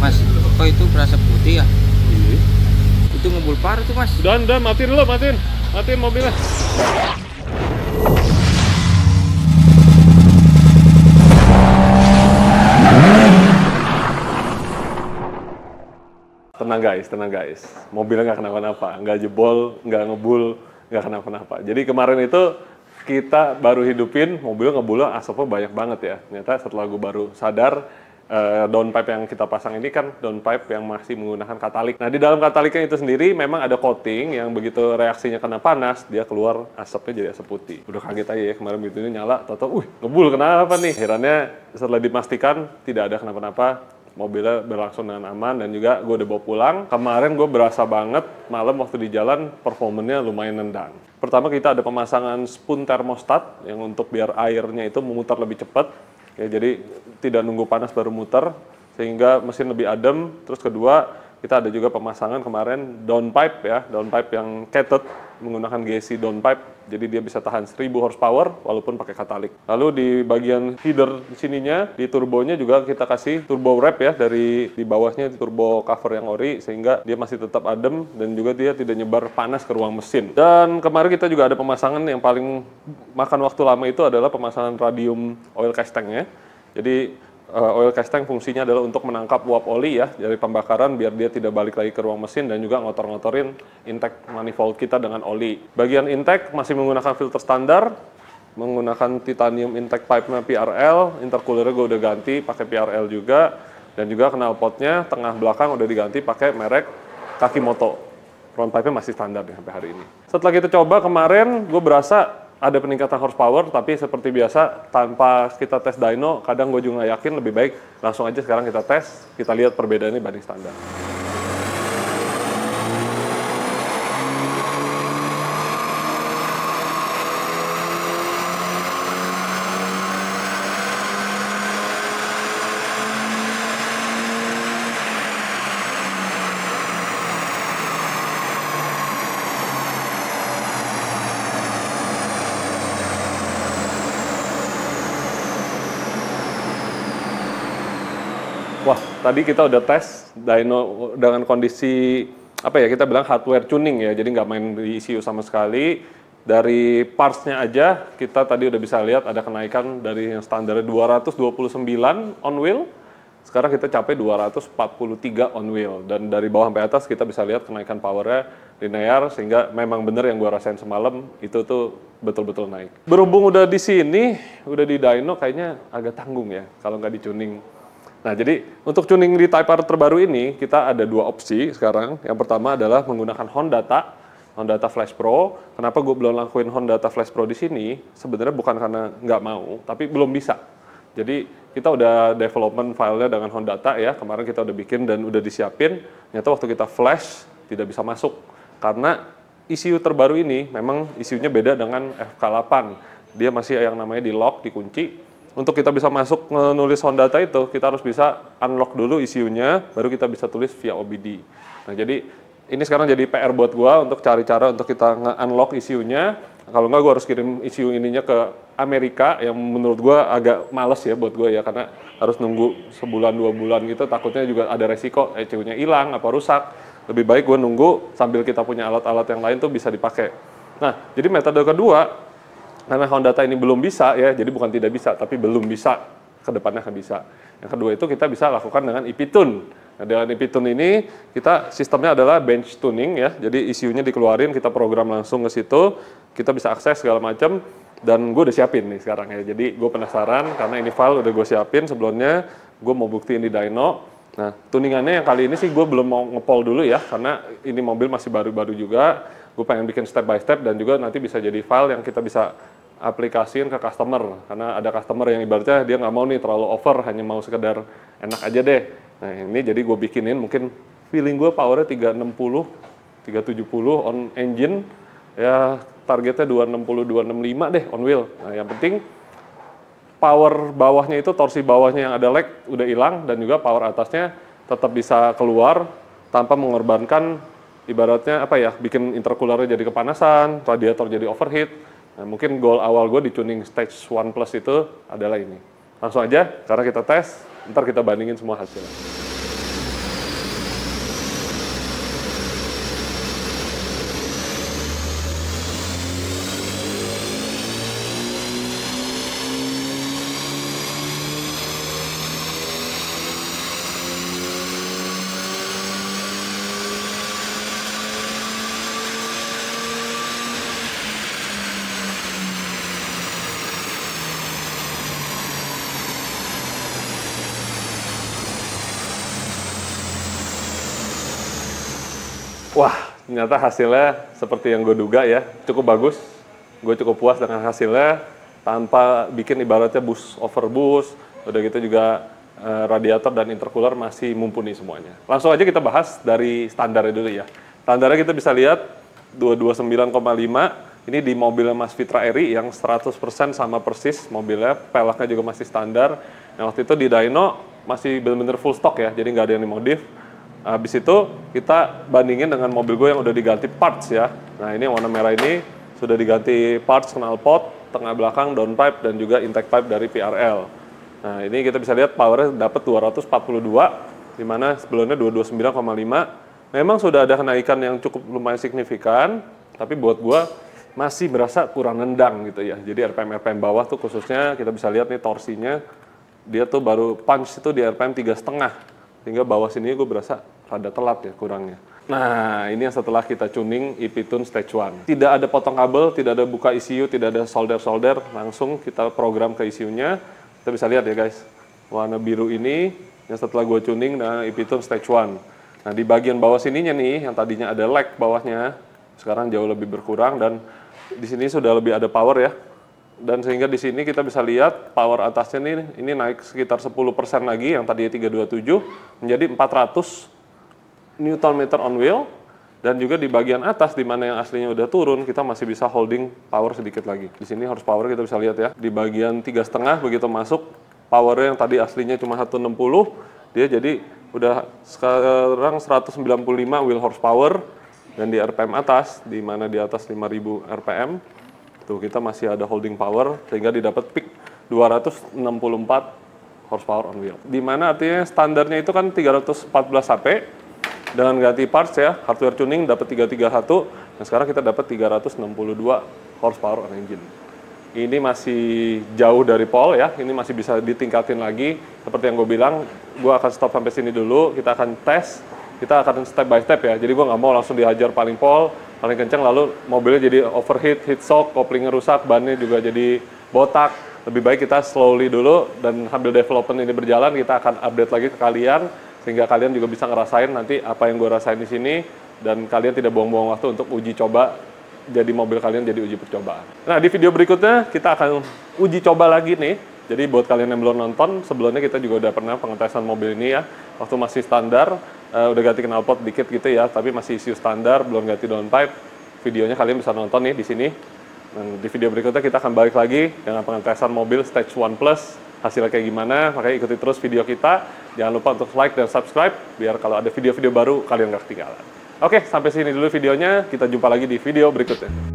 Mas, kok itu berasa putih ya? Iya. Itu ngebul parah tuh, Mas. Udah, matiin dulu, matiin. Matiin mobilnya. Tenang guys. Mobilnya nggak kenapa-napa, nggak jebol, nggak ngebul, nggak kenapa-napa. Jadi kemarin itu kita baru hidupin, mobilnya ngebul, asapnya banyak banget ya. Ternyata setelah gue baru sadar, downpipe yang kita pasang ini kan downpipe yang masih menggunakan katalik. Nah, di dalam kataliknya itu sendiri memang ada coating yang begitu reaksinya kena panas, dia keluar asapnya jadi asap putih. Udah kaget aja ya, kemarin begitu ini nyala, tau-tau, ngebul kenapa nih? Akhirnya setelah dipastikan tidak ada kenapa-napa, mobilnya berlangsung dengan aman dan juga gue udah bawa pulang. Kemarin gue berasa banget malam waktu di jalan performanya lumayan nendang. Pertama kita ada pemasangan spoon thermostat yang untuk biar airnya itu memutar lebih cepat. Ya, jadi tidak nunggu panas baru muter sehingga mesin lebih adem. Terus kedua kita ada juga pemasangan kemarin downpipe ya, downpipe yang cated menggunakan GSC downpipe, jadi dia bisa tahan 1000 horsepower walaupun pakai katalik. Lalu di bagian header sininya, di turbonya juga kita kasih turbo wrap ya, dari di bawahnya turbo cover yang ori sehingga dia masih tetap adem dan juga dia tidak nyebar panas ke ruang mesin. Dan kemarin kita juga ada pemasangan yang paling makan waktu lama itu adalah pemasangan radium oil cast tank ya. Jadi oil cast tank fungsinya adalah untuk menangkap uap oli ya dari pembakaran biar dia tidak balik lagi ke ruang mesin dan juga ngotor-ngotorin intake manifold kita dengan oli. Bagian intake masih menggunakan filter standar, menggunakan titanium intake pipe-nya PRL, intercoolernya gue udah ganti pakai PRL juga, dan juga knalpotnya tengah belakang udah diganti pakai merek Kakimoto. Front pipe-nya masih standar nih sampai hari ini. Setelah kita coba kemarin, gue berasa ada peningkatan horsepower, tapi seperti biasa, tanpa kita tes dyno, kadang gue juga nggak yakin, lebih baik langsung aja sekarang kita tes, kita lihat perbedaannya banding standar. Wah, tadi kita udah tes dyno dengan kondisi apa ya, kita bilang hardware tuning ya, jadi nggak main di ECU sama sekali. Dari parts-nya aja kita tadi udah bisa lihat ada kenaikan dari yang standar 229 on wheel, sekarang kita capai 243 on wheel, dan dari bawah sampai atas kita bisa lihat kenaikan powernya linear, sehingga memang bener yang gua rasain semalam itu tuh betul-betul naik. Berhubung udah di sini, udah di dyno, kayaknya agak tanggung ya kalau nggak di-tuning. Nah, jadi untuk tuning di Type R terbaru ini, kita ada dua opsi sekarang. Yang pertama adalah menggunakan Hondata Flash Pro. Kenapa gue belum lakuin Hondata Flash Pro di sini? Sebenarnya bukan karena nggak mau, tapi belum bisa. Jadi kita udah development filenya dengan Hondata ya, kemarin kita udah bikin dan udah disiapin. Ternyata waktu kita flash, tidak bisa masuk. Karena ECU terbaru ini, memang ECU-nya beda dengan FK8. Dia masih yang namanya di lock, dikunci. Untuk kita bisa masuk menulis Hondata itu, kita harus bisa unlock dulu ECU-nya, baru kita bisa tulis via OBD. Nah, jadi ini sekarang jadi PR buat gua untuk cari cara untuk kita nge-unlock ECU-nya. Kalau nggak, gua harus kirim ECU ininya ke Amerika, yang menurut gua agak males ya buat gua ya, karena harus nunggu sebulan 2 bulan gitu, takutnya juga ada resiko ECU-nya hilang apa rusak. Lebih baik gua nunggu sambil kita punya alat-alat yang lain tuh bisa dipakai. Nah, jadi metode kedua, karena Hondata ini belum bisa ya, jadi bukan tidak bisa, tapi belum bisa, ke depannya akan bisa. Yang kedua itu kita bisa lakukan dengan EP-Tune. Nah, dengan EP-Tune ini, kita sistemnya adalah bench tuning ya, jadi ECU-nya dikeluarin, kita program langsung ke situ, kita bisa akses segala macam, dan gue udah siapin nih sekarang ya. Jadi gue penasaran, karena ini file udah gue siapin sebelumnya, gue mau buktiin di dyno. Nah, tuningannya yang kali ini sih gue belum mau ngepol dulu ya, karena ini mobil masih baru-baru juga. Gue pengen bikin step by step dan juga nanti bisa jadi file yang kita bisa aplikasiin ke customer, karena ada customer yang ibaratnya dia nggak mau nih terlalu over, hanya mau sekedar enak aja deh. Nah, ini jadi gue bikinin, mungkin feeling gue powernya 360, 370 on engine, ya targetnya 260, 265 deh on wheel. Nah, yang penting power bawahnya itu, torsi bawahnya yang ada lag udah hilang, dan juga power atasnya tetap bisa keluar tanpa mengorbankan ibaratnya apa ya, bikin intercoolernya jadi kepanasan, radiator jadi overheat. Nah, mungkin goal awal gue di tuning stage 1 plus itu adalah ini. Langsung aja, karena kita tes, ntar kita bandingin semua hasilnya. Wah, ternyata hasilnya seperti yang gue duga ya, cukup bagus. Gue cukup puas dengan hasilnya, tanpa bikin ibaratnya boost over boost, udah gitu juga radiator dan intercooler masih mumpuni semuanya. Langsung aja kita bahas dari standarnya dulu ya. Standarnya kita bisa lihat 229,5, ini di mobilnya Mas Fitra Eri yang 100% sama persis mobilnya, peleknya juga masih standar. Nah, waktu itu di dyno masih benar-benar full stock ya, jadi nggak ada yang dimodif. Habis itu kita bandingin dengan mobil gue yang udah diganti parts ya. Nah, ini yang warna merah ini sudah diganti parts knalpot, tengah belakang, downpipe, dan juga intake pipe dari PRL. Nah, ini kita bisa lihat powernya dapat 242, di mana sebelumnya 229,5. Memang sudah ada kenaikan yang cukup lumayan signifikan, tapi buat gue masih berasa kurang nendang gitu ya. Jadi RPM bawah tuh khususnya kita bisa lihat nih torsinya, dia tuh baru punch itu di RPM 3,5. Sehingga bawah sini gue berasa rada telat ya kurangnya. Nah, ini yang setelah kita tuning EP-Tune Stage 1. Tidak ada potong kabel, tidak ada buka ECU, tidak ada solder-solder, langsung kita program ke ECU-nya. Kita bisa lihat ya guys, warna biru ini yang setelah gue tuning dengan EP-Tune Stage 1. Nah, di bagian bawah sininya nih, yang tadinya ada lag bawahnya, sekarang jauh lebih berkurang dan di sini sudah lebih ada power ya. Dan sehingga di sini kita bisa lihat power atasnya nih, ini naik sekitar 10% lagi, yang tadinya 327 menjadi 400 Nm on wheel. Dan juga di bagian atas, di mana yang aslinya udah turun, kita masih bisa holding power sedikit lagi. Di sini horsepower kita bisa lihat ya, di bagian 3,5 begitu masuk, powernya yang tadi aslinya cuma 160, dia jadi udah sekarang 195 wheel horsepower. Dan di RPM atas, di mana di atas 5000 RPM, tuh kita masih ada holding power sehingga didapat peak 264 horsepower on wheel. Di mana artinya standarnya itu kan 314 HP dengan ganti parts ya, hardware tuning dapat 331 dan sekarang kita dapat 362 horsepower on engine. Ini masih jauh dari pole ya, ini masih bisa ditingkatin lagi. Seperti yang gue bilang, gue akan stop sampai sini dulu, kita akan tes, kita akan step by step ya. Jadi gue nggak mau langsung dihajar paling pole, paling kencang, lalu mobilnya jadi overheat, heat shock, koplingnya rusak, bannya juga jadi botak. Lebih baik kita slowly dulu dan sambil development ini berjalan, kita akan update lagi ke kalian sehingga kalian juga bisa ngerasain nanti apa yang gue rasain di sini dan kalian tidak buang-buang waktu untuk uji coba jadi mobil kalian jadi uji percobaan. Nah, di video berikutnya kita akan uji coba lagi nih. Jadi buat kalian yang belum nonton, sebelumnya kita juga udah pernah pengetesan mobil ini ya, waktu masih standar. Udah ganti knalpot dikit gitu ya, tapi masih ECU standar, belum ganti downpipe. Videonya kalian bisa nonton nih di sini. Dan di video berikutnya kita akan balik lagi dengan pengetesan mobil Stage 1 Plus. Hasilnya kayak gimana, makanya ikuti terus video kita. Jangan lupa untuk like dan subscribe, biar kalau ada video-video baru kalian gak ketinggalan. Oke, sampai sini dulu videonya. Kita jumpa lagi di video berikutnya.